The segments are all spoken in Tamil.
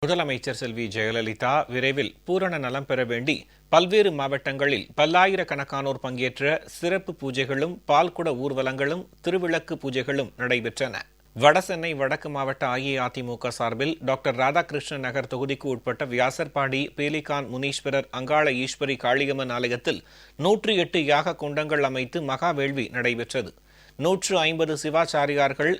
முதலமைச்சர் செல்வி ஜெயலலிதா விரைவில் பூரண நலம் பெற வேண்டி பல்வேறு மாவட்டங்களில் பல்லாயிரக்கணக்கானோர் பங்கேற்ற சிறப்பு பூஜைகளும் பால்குட ஊர்வலங்களும் திருவிளக்கு பூஜைகளும் நடைபெற்றன. வடசென்னை வடக்கு மாவட்ட அஇஅதிமுக சார்பில் டாக்டர் ராதாகிருஷ்ணன் நகர் தொகுதிக்கு உட்பட்ட வியாசர்பாடி பேலிகான் முனீஸ்வரர் அங்காள ஈஸ்வரி காளியம்மன் ஆலயத்தில் 108 யாக குண்டங்கள் அமைத்து மகா வேள்வி நடைபெற்றது. 150 சிவாச்சாரியார்கள்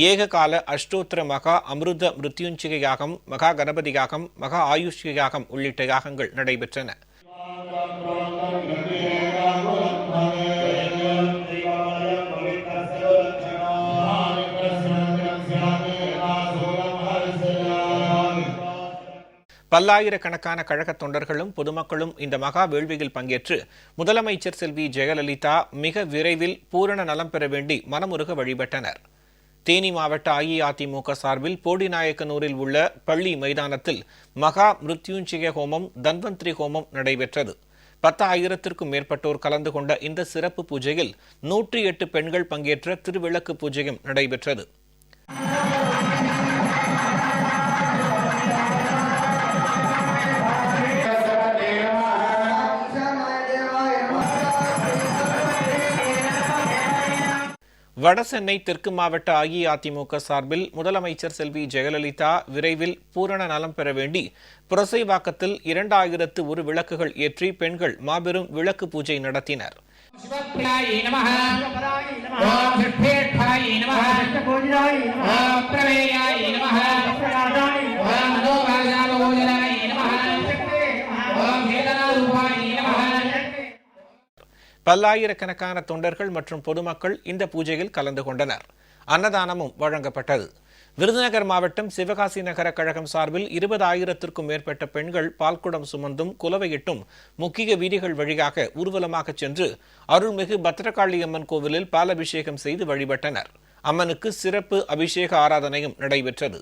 ஏககால அஷ்டோத்திர மகா அமிர்த மிருத்யுஞ்சய யாகம், மகா கணபதி யாகம், மகா ஆயுஷ்ய யாகம் உள்ளிட்ட யாகங்கள் நடைபெற்றன. பல்லாயிரக்கணக்கான கழக தொண்டர்களும் பொதுமக்களும் இந்த மகா வேள்வியில் பங்கேற்று முதலமைச்சர் செல்வி ஜெயலலிதா மிக விரைவில் பூரண நலம் பெற வேண்டி மனமுருக வழிபட்டனர். தேனி மாவட்ட அஇஅதிமுக சார்பில் போடிநாயக்கனூரில் உள்ள பள்ளி மைதானத்தில் மகா மிருத்யுஞ்சய ஹோமம், தன்வந்திரி ஹோமம் நடைபெற்றது. 10,000க்கும் மேற்பட்டோர் கலந்து கொண்ட இந்த சிறப்பு பூஜையில் 108 பெண்கள் பங்கேற்ற திருவிளக்கு பூஜையும் நடைபெற்றது. வடசென்னை தெற்கு மாவட்ட அஇஅதிமுக சார்பில் முதலமைச்சர் செல்வி ஜெயலலிதா விரைவில் பூரண நலம் பெற வேண்டி புரசைவாக்கத்தில் 2001 விளக்குகள் ஏற்றி பெண்கள் மாபெரும் விளக்கு பூஜை நடத்தினர். பல்லாயிரக்கணக்கான தொண்டர்கள் மற்றும் பொதுமக்கள் இந்த பூஜையில் கலந்து கொண்டனர். அன்னதானமும் வழங்கப்பட்டது. விருதுநகர் மாவட்டம் சிவகாசி நகர கழகம் சார்பில் 20,000க்கும் மேற்பட்ட பெண்கள் பால்குடம் சுமந்தும் குலவையிட்டும் முக்கிய வீதிகள் வழியாக ஊர்வலமாக சென்று அருள்மிகு பத்ரகாளியம்மன் கோவிலில் பாலபிஷேகம் செய்து வழிபட்டனர். அம்மனுக்கு சிறப்பு அபிஷேக ஆராதனையும் நடைபெற்றது.